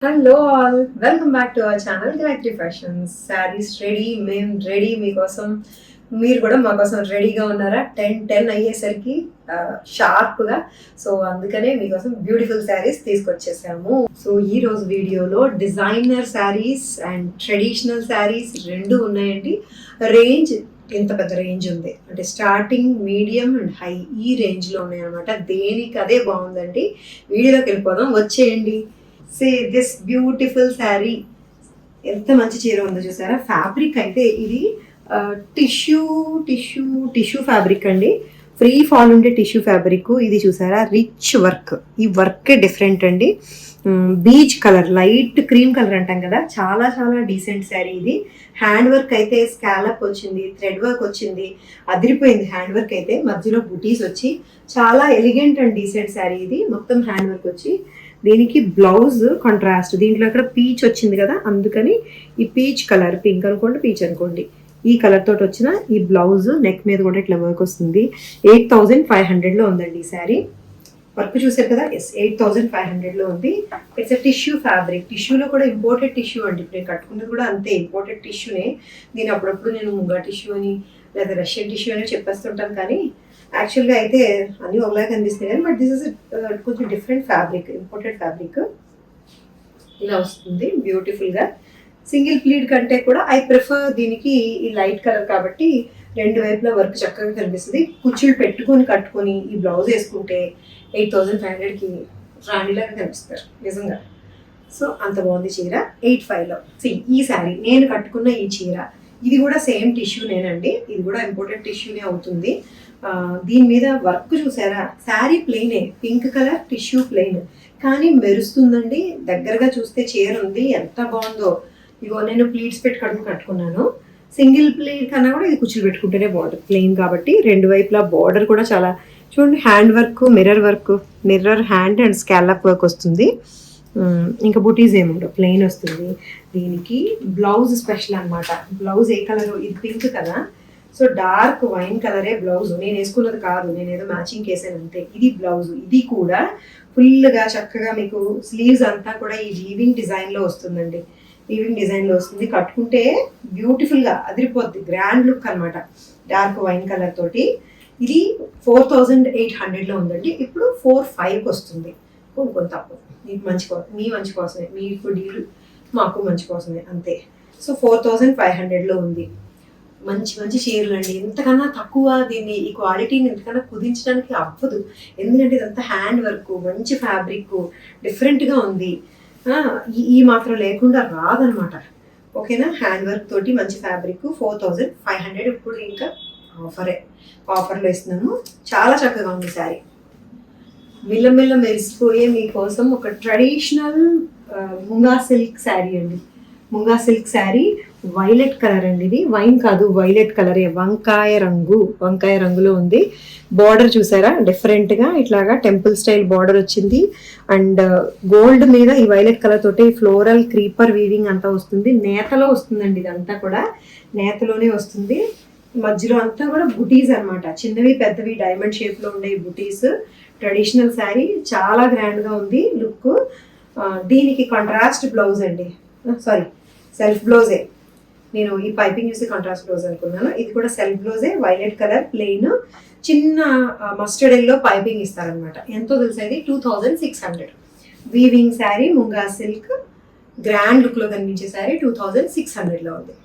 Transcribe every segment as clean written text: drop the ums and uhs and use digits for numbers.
Hello all, welcome back to our channel Gayatri fashions. Saris ready, మేము ready మీకోసం. మీరు కూడా మా కోసం రెడీగా ఉన్నారా? 10 అయ్యేసరికి షార్ప్గా. సో అందుకనే మీకోసం బ్యూటిఫుల్ శారీస్ తీసుకొచ్చేసాము. సో ఈ రోజు వీడియోలో designer saris and traditional saris రెండు ఉన్నాయండి. రేంజ్ ఎంత పెద్ద రేంజ్ ఉంది అంటే స్టార్టింగ్, మీడియం అండ్ హై, ఈ రేంజ్లో ఉన్నాయన్నమాట. దేనికి అదే బాగుందండి. వీడియోలోకి వెళ్ళిపోదాం, వచ్చేయండి. సే దిస్ బ్యూటిఫుల్ శారీ, ఎంత మంచి చీర ఉందో చూసారా. ఫ్యాబ్రిక్ అయితే ఇది టిష్యూ టిష్యూ టిష్యూ ఫ్యాబ్రిక్ అండి. ఫ్రీ ఫాల్ ఉండే టిష్యూ ఫ్యాబ్రిక్ ఇది చూసారా. రిచ్ వర్క్, ఈ వర్క్ డిఫరెంట్ అండి. Beach colour, light cream colour అంటాం కదా, చాలా చాలా డీసెంట్ శారీ ఇది. హ్యాండ్ వర్క్ అయితే స్కాలప్ వచ్చింది, థ్రెడ్ వర్క్ వచ్చింది, అదిరిపోయింది. హ్యాండ్ వర్క్ అయితే మధ్యలో బుటీస్ వచ్చి చాలా ఎలిగెంట్ అండ్ డీసెంట్ శారీ ఇది. మొత్తం హ్యాండ్ వర్క్ వచ్చి దీనికి బ్లౌజ్ కాంట్రాస్ట్. దీంట్లో అక్కడ పీచ్ వచ్చింది కదా, అందుకని ఈ పీచ్ కలర్, పింక్ అనుకోండి, పీచ్ అనుకోండి, ఈ కలర్ తోటి వచ్చిన ఈ బ్లౌజ్ నెక్ మీద కూడా ఇట్లా వర్క్ వస్తుంది. 8500లో ఉందండి ఈ శారీ. వర్క్ చూసారు కదా, ఎస్ 8500లో ఉంది. It's a tissue fabric. టిష్యూలో కూడా ఇంపోర్టెడ్ టిష్యూ అండి. ఇప్పుడు నేను కట్టుకున్నది కూడా అంతే, ఇంపోర్టెడ్ టిష్యూనే. దీని అప్పుడప్పుడు నేను ముంగా టిష్యూ అని లేదా రష్యన్ టిష్యూ అని చెప్పేస్తుంటాను, కానీ యాక్చువల్గా అయితే అన్నీ ఒకలాగా కనిపిస్తున్నాయి కానీ బట్ దిస్ ఇస్ కొంచెం డిఫరెంట్ ఫ్యాబ్రిక్, ఇంపోర్టెడ్ ఫ్యాబ్రిక్. ఇలా వస్తుంది బ్యూటిఫుల్గా. సింగిల్ ప్లీడ్ కంటే కూడా ఐ ప్రిఫర్ దీనికి ఈ లైట్ కలర్ కాబట్టి రెండు వైపులా వర్క్ చక్కగా కనిపిస్తుంది. కుచ్చులు పెట్టుకొని కట్టుకొని ఈ బ్లౌజ్ వేసుకుంటే 8500కి రాణిలాగా కనిపిస్తారు నిజంగా. సో అంత బాగుంది చీర. 85లో ఈ శారీ నేను కట్టుకున్న ఈ చీర, ఇది కూడా సేమ్ టిష్యూనేనండి. ఇది కూడా ఇంపోర్టెడ్ టిష్యూనే అవుతుంది. దీని మీద వర్క్ చూసారా. శారీ ప్లెయినే, పింక్ కలర్ టిష్యూ ప్లెయిన్, కానీ మెరుస్తుందండి. దగ్గరగా చూస్తే చీర ఉంది, ఎంత బాగుందో. ఇగో నేను ప్లీట్స్ పెట్టి కట్టుకున్నాను. సింగిల్ ప్లీట్ కన్నా కూడా ఇది కుచ్చులు పెట్టుకుంటేనే బాగుంటుంది, ప్లెయిన్ కాబట్టి. రెండు వైపులా బార్డర్ కూడా చాలా చూడండి, hand work, mirror work, mirror hand and scallop work వస్తుంది. ఇంకా బుటీస్ ఏముండవు, ప్లెయిన్ వస్తుంది. దీనికి బ్లౌజ్ స్పెషల్ అనమాట. బ్లౌజ్ ఏ కలర్, ఇది పింక్ కదా, సో డార్క్ వైన్ కలరే బ్లౌజ్. నేను వేసుకున్నది కాదు, నేను ఏదో మ్యాచింగ్ వేసాను అంతే. ఇది బ్లౌజ్. ఇది కూడా ఫుల్గా చక్కగా మీకు స్లీవ్స్ అంతా కూడా ఈ వీవింగ్ డిజైన్లో వస్తుందండి. వీవింగ్ డిజైన్లో వస్తుంది. కట్టుకుంటే బ్యూటిఫుల్గా అదిరిపోద్ది, గ్రాండ్ లుక్ అనమాట. డార్క్ వైన్ కలర్ తోటి. ఇది 4800లో ఉందండి. ఇప్పుడు 45కి వస్తుంది. కొంచెం తప్పు, మీకు మీ మంచి కోసమే, మీకు డీల్ మాకు మంచి కోసమే అంతే. సో 4500లో ఉంది. మంచి మంచి చీరలు అండి. ఇంతకన్నా తక్కువ దీన్ని, ఈ క్వాలిటీని ఇంతకన్నా కుదించడానికి అవ్వదు. ఎందుకంటే ఇదంతా హ్యాండ్ వర్క్, మంచి ఫ్యాబ్రిక్, డిఫరెంట్గా ఉంది. ఈ మాత్రం లేకుండా రాదనమాట. ఓకేనా. హ్యాండ్ వర్క్ తోటి మంచి ఫ్యాబ్రిక్ 4500. ఇప్పుడు ఇంకా ఆఫర్లో ఇస్తున్నాము. చాలా చక్కగా ఉంది శారీ. మిల్లమిల్ల మెరిసిపోయే మీకోసం ఒక ట్రెడిషనల్ ముంగా సిల్క్ శారీ అండి. Munga silk sari, violet colour అండి. ఇది వైన్ కాదు, వైలెట్ కలరే, వంకాయ రంగులో ఉంది. బార్డర్ చూసారా, డిఫరెంట్గా ఇట్లాగా టెంపుల్ స్టైల్ బార్డర్ వచ్చింది. అండ్ గోల్డ్ మీద ఈ వైలెట్ కలర్ తోటి ఫ్లోరల్ క్రీపర్ వీవింగ్ అంతా వస్తుంది. నేతలో వస్తుందండి, ఇదంతా కూడా నేతలోనే వస్తుంది. మధ్యలో అంతా కూడా బుటీస్ అనమాట, చిన్నవి పెద్దవి డైమండ్ షేప్లో ఉండే బుటీస్. ట్రెడిషనల్ శారీ, చాలా గ్రాండ్గా ఉంది లుక్. దీనికి కాంట్రాస్ట్ బ్లౌజ్ అండి, సారీ సెల్ఫ్ బ్లౌజే. నేను ఈ పైపింగ్ చూసి కాంట్రాస్ట్ బ్లౌజ్ అనుకున్నాను. ఇది కూడా సెల్ఫ్ బ్లౌజే, వైలెట్ కలర్ ప్లెయిన్, చిన్న మస్టర్డ్ ఎల్లో పైపింగ్ ఇస్తారనమాట. ఎంతో తెలుసా ఇది? 2600. Weaving sari, munga silk, grand లుక్లో కనిపించే శారీ 2600లో ఉంది.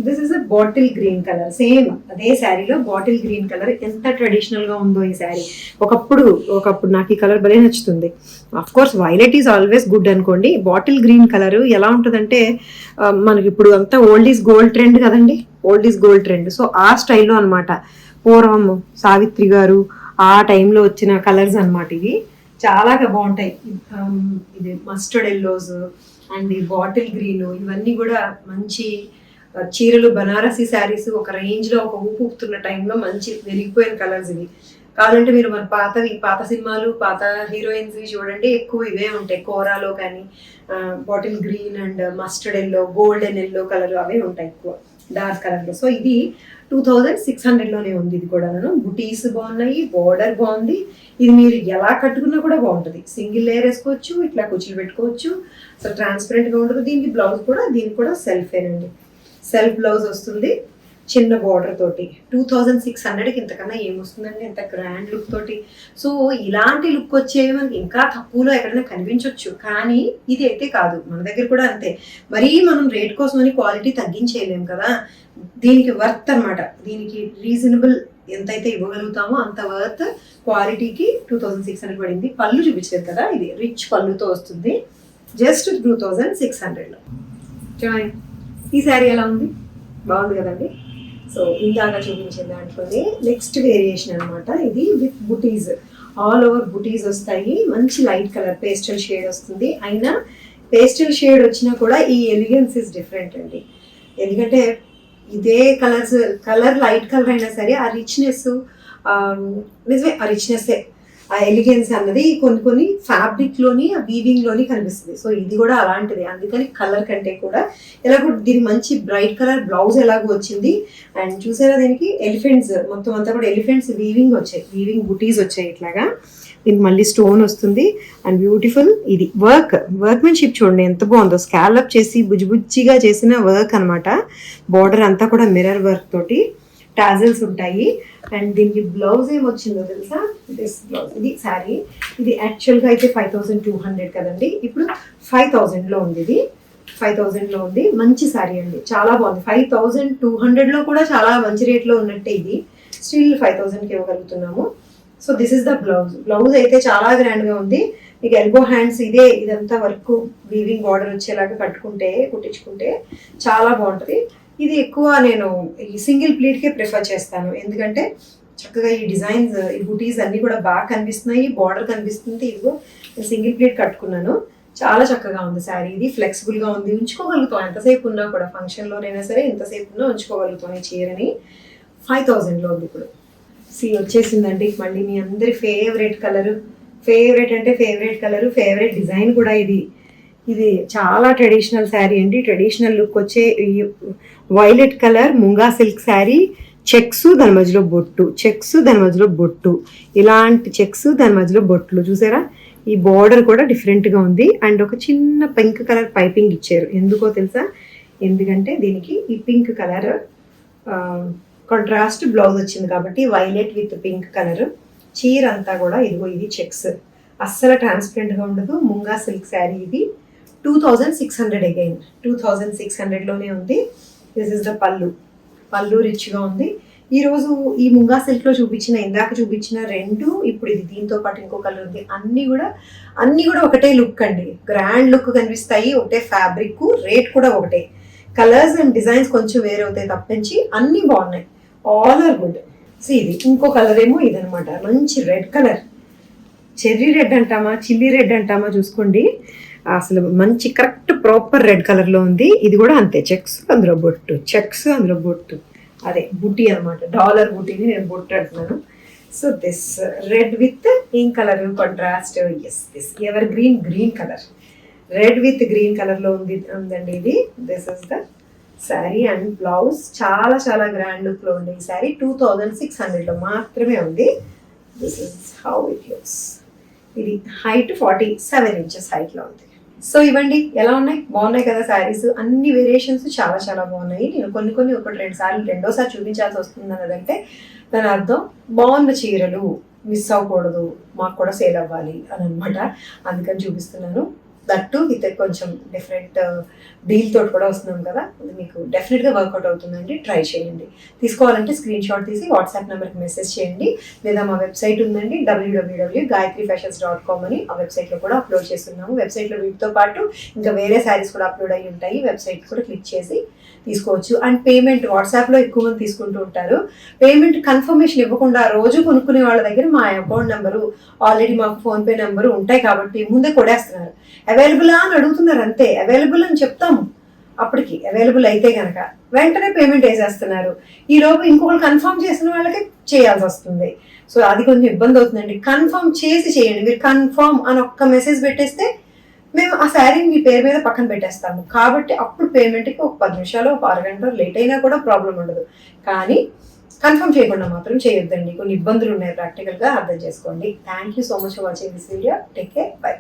This is a bottle green colour. Same అదే శారీలో బాటిల్ గ్రీన్ కలర్. ఎంత ట్రెడిషనల్గా ఉందో ఈ శారీ. ఒకప్పుడు నాకు ఈ కలర్ భలే నచ్చుతుంది. Of course violet is always good అనుకోండి. బాటిల్ గ్రీన్ కలర్ ఎలా ఉంటుందంటే, మనకి ఇప్పుడు అంతా ఓల్డ్ ఈజ్ గోల్డ్ ట్రెండ్ కదండి, old is gold trend. So ఆ స్టైల్లో అనమాట. పూర్వం సావిత్రి గారు ఆ టైంలో వచ్చిన కలర్స్ అనమాట ఇవి. చాలా బాగుంటాయి. ఇది మస్టర్డ్ ఎల్లోస్ అండ్ ఈ బాటిల్ గ్రీన్, ఇవన్నీ కూడా మంచి చీరలు. బనారసీ శారీస్ ఒక రేంజ్లో, ఒక ఊపుతున్న టైంలో మంచి వెలిగిపోయిన కలర్స్ ఇవి. కావాలంటే మీరు మన పాత సినిమాలు, పాత హీరోయిన్స్ చూడండి, ఎక్కువ ఇవే ఉంటాయి. కోరాలో కానీ bottle green and mustard yellow, golden yellow colour అవే ఉంటాయి ఎక్కువ. డార్క్ కలర్లో. సో ఇది 2600లోనే ఉంది. ఇది కూడా బుటీస్ బాగున్నాయి, బోర్డర్ బాగుంది. ఇది మీరు ఎలా కట్టుకున్నా కూడా బాగుంటుంది. సింగిల్ లేయర్ వేసుకోవచ్చు, ఇట్లా కుచ్చులు పెట్టుకోవచ్చు. సో ట్రాన్స్పరెంట్గా ఉంటుంది. దీనికి బ్లౌజ్ కూడా, దీనికి కూడా సెల్ఫేనండి, సెల్ఫ్ బ్లౌజ్ వస్తుంది చిన్న బార్డర్ తోటి. 2600కి ఇంతకన్నా ఏమొస్తుందండి, ఎంత గ్రాండ్ లుక్ తోటి. సో ఇలాంటి లుక్ వచ్చేవి మనకి ఇంకా తక్కువలో ఎక్కడైనా కనిపించవచ్చు, కానీ ఇది అయితే కాదు. మన దగ్గర కూడా అంతే. మరీ మనం రేట్ కోసం అని క్వాలిటీ తగ్గించేయలేము కదా. దీనికి వర్త్ అనమాట. దీనికి రీజనబుల్ ఎంతైతే ఇవ్వగలుగుతామో అంత వర్త్ క్వాలిటీకి 2600 పడింది. పళ్ళు చూపించారు కదా, ఇది రిచ్ పళ్ళుతో వస్తుంది, జస్ట్ 2600లో. చూడండి ఈ శారీ ఎలా ఉంది, బాగుంది కదండి. సో ఇందాక చూపించిన దాంట్లోనే నెక్స్ట్ వేరియేషన్ అనమాట. ఇది విత్ బుటీస్, ఆల్ ఓవర్ బుటీస్ వస్తాయి. మంచి లైట్ కలర్ పేస్టల్ షేడ్ వస్తుంది. అయినా పేస్టల్ షేడ్ వచ్చినా కూడా ఈ ఎలిగెన్స్ ఇస్ డిఫరెంట్ అండి. ఎందుకంటే ఇదే కలర్ లైట్ కలర్ అయినా సరే ఆ రిచ్నెస్, నిజమే ఆ రిచ్నెస్సే, ఆ ఎలిగెన్స్ అన్నది కొన్ని ఫ్యాబ్రిక్లోని, ఆ వీవింగ్లోని కనిపిస్తుంది. సో ఇది కూడా అలాంటిది. అందుకని కలర్ కంటే కూడా ఎలాగో దీని మంచి బ్రైట్ కలర్ బ్లౌజ్ ఎలాగో వచ్చింది. అండ్ చూసారా దీనికి ఎలిఫెంట్స్, మొత్తం అంతా కూడా ఎలిఫెంట్స్ వీవింగ్ వచ్చాయి, వీవింగ్ బుటీస్ వచ్చాయి ఇట్లాగా. దీనికి మళ్ళీ స్టోన్ వస్తుంది. అండ్ బ్యూటిఫుల్ ఇది వర్క్మెన్షిప్ చూడండి ఎంత బాగుందో. స్కాలప్ చేసి బుజ్జిగా చేసిన వర్క్ అనమాట. బార్డర్ అంతా కూడా మిర్రర్ వర్క్ తోటి టాజల్స్ ఉంటాయి. అండ్ దీనికి బ్లౌజ్ ఏమొచ్చిందో తెలుసా, దిస్ బ్లౌజ్. ఇది శారీ, ఇది యాక్చువల్గా అయితే 5200 కదండి, ఇప్పుడు 5000లో ఉంది. ఇది 5000లో ఉంది. మంచి శారీ అండి, చాలా బాగుంది. 5200లో కూడా చాలా మంచి రేట్లో ఉన్నట్టే. ఇది స్టిల్ 5000కి ఇవ్వగలుగుతున్నాము. So this is the blouse. Blouse అయితే చాలా గ్రాండ్గా ఉంది. మీకు ఎల్బో హ్యాండ్స్ ఇదంతా వర్క్ వీవింగ్ బార్డర్ వచ్చేలాగా కుట్టించుకుంటే చాలా బాగుంటుంది. ఇది ఎక్కువ నేను ఈ సింగిల్ ప్లీట్కే ప్రిఫర్ చేస్తాను. ఎందుకంటే చక్కగా ఈ డిజైన్స్, ఈ బుటీస్ అన్నీ కూడా బాగా కనిపిస్తున్నాయి, బార్డర్ కనిపిస్తుంది. ఇదిగో నేను సింగిల్ ప్లీట్ కట్టుకున్నాను, చాలా చక్కగా ఉంది శారీ. ఇది ఫ్లెక్సిబుల్గా ఉంది, ఉంచుకోగలుగుతాం ఎంతసేపు ఉన్నా కూడా. ఫంక్షన్లోనైనా సరే ఎంతసేపు ఉన్నా ఉంచుకోగలుగుతాం ఈ చీరని. 5000లో ఉంది ఇప్పుడు. వచ్చేసిందండి మళ్ళీ మీ అందరి ఫేవరెట్ కలరు. ఫేవరెట్ డిజైన్ కూడా ఇది చాలా ట్రెడిషనల్ శారీ అండి. ట్రెడిషనల్ లుక్ వచ్చే violet colour munga silk sari, checks దాని మధ్యలో బొట్టు, ఇలాంటి చెక్స్ దాని మధ్యలో బొట్లు చూసారా. ఈ బార్డర్ కూడా డిఫరెంట్గా ఉంది. అండ్ ఒక చిన్న పింక్ కలర్ పైపింగ్ ఇచ్చారు. ఎందుకో తెలుసా, ఎందుకంటే దీనికి ఈ పింక్ కలర్ కాంట్రాస్ట్ బ్లౌజ్ వచ్చింది కాబట్టి, వైలెట్ విత్ పింక్ కలర్ చీర అంతా కూడా ఇది చెక్స్, అస్సలు ట్రాన్స్పరెంట్గా ఉండదు. ముంగా సిల్క్ శారీ. ఇది 2600 అగైన్ 2600లోనే ఉంది. దిస్ ఇస్ ద పళ్ళు రిచ్గా ఉంది. ఈరోజు ఈ ముంగా సిల్క్లో ఇందాక చూపించిన రెండు, ఇప్పుడు ఇది దీంతో పాటు ఇంకో కలర్ ఉంది. అన్నీ కూడా ఒకటే లుక్ అండి, గ్రాండ్ లుక్ కనిపిస్తాయి. ఒకటే ఫ్యాబ్రిక్, రేట్ కూడా ఒకటే. కలర్స్ అండ్ డిజైన్స్ కొంచెం వేరే అవుతాయి తప్పించి అన్నీ బాగున్నాయి, ఆల్ ఆర్ గుడ్. సో ఇది ఇంకో కలర్ ఏమో ఇదనమాట, మంచి రెడ్ కలర్. చెర్రీ రెడ్ అంటామా, చిల్లీ రెడ్ అంటామా చూసుకోండి. అసలు మంచి కరెక్ట్ ప్రాపర్ రెడ్ కలర్లో ఉంది. ఇది కూడా అంతే, చెక్స్ అందులో బొట్టు, అదే బుట్టి అనమాట. డాలర్ బుట్టిని నేను బొట్టు అంటున్నాను. So this red with pink colour contrast. This ever green colour, red with green కలర్లో ఉందండి ఇది. This is the sari and blouse. చాలా చాలా గ్రాండ్ లుక్లో ఉంది ఈ శారీ. 2600లో మాత్రమే ఉంది. This is how it looks. ఇది హైట్ 47 ఇంచెస్ హైట్లో ఉంది. సో ఇవ్వండి ఎలా ఉన్నాయి, బాగున్నాయి కదా శారీస్. అన్ని వేరియేషన్స్ చాలా చాలా బాగున్నాయి. నేను కొన్ని ఒకటి రెండోసారి చూపించాల్సి వస్తుంది అన్నదంటే దాని అర్థం బాగున్న చీరలు మిస్ అవ్వకూడదు, మాకు కూడా సేల్ అవ్వాలి అని అనమాట. అందుకని చూపిస్తున్నాను. దట్టు విత్ కొంచెం డిఫరెంట్ డీల్ తోటి కూడా వస్తున్నాం కదా, అది మీకు డెఫినెట్గా వర్కౌట్ అవుతుందండి. ట్రై చేయండి. తీసుకోవాలంటే స్క్రీన్ షాట్ తీసి వాట్సాప్ నెంబర్కి మెసేజ్ చేయండి, లేదా మా వెబ్సైట్ ఉందండి www.gayatrifashions.com అని. ఆ వెబ్సైట్లో కూడా అప్లోడ్ చేస్తున్నాము. వెబ్సైట్లో వీటితో పాటు ఇంకా వేరే శారీస్ కూడా అప్లోడ్ అయ్యి ఉంటాయి. వెబ్సైట్ కూడా క్లిక్ చేసి తీసుకోవచ్చు. అండ్ పేమెంట్ వాట్సాప్లో ఎక్కువ మంది తీసుకుంటూ ఉంటారు. పేమెంట్ కన్ఫర్మేషన్ ఇవ్వకుండా రోజు కొనుక్కునే వాళ్ళ దగ్గర మా అకౌంట్ నెంబరు, ఆల్రెడీ మాకు ఫోన్పే నెంబరు ఉంటాయి కాబట్టి ముందే కొడేస్తున్నారు. అవైలబులా అని అడుగుతున్నారు అంతే. అవైలబుల్ అని చెప్తాము, అప్పటికి అవైలబుల్ అయితే కనుక వెంటనే పేమెంట్ వేసేస్తున్నారు. ఈలోపు ఇంకొకరు కన్ఫర్మ్ చేసిన వాళ్ళకి చేయాల్సి వస్తుంది. సో అది కొంచెం ఇబ్బంది అవుతుందండి. కన్ఫర్మ్ చేసి చేయండి. మీరు కన్ఫర్మ్ అని ఒక్క మెసేజ్ పెట్టేస్తే మేము ఆ శారీని మీ పేరు మీద పక్కన పెట్టేస్తాము. కాబట్టి అప్పుడు పేమెంట్కి ఒక 10 నిమిషాలు, ఒక అరగంట లేట్ అయినా కూడా ప్రాబ్లం ఉండదు. కానీ కన్ఫర్మ్ చేయకుండా మాత్రం చేయొద్దండి. కొన్ని ఇబ్బందులు ఉన్నాయి, ప్రాక్టికల్గా అర్థం చేసుకోండి. Thank you so much for watching this video. Take care, by.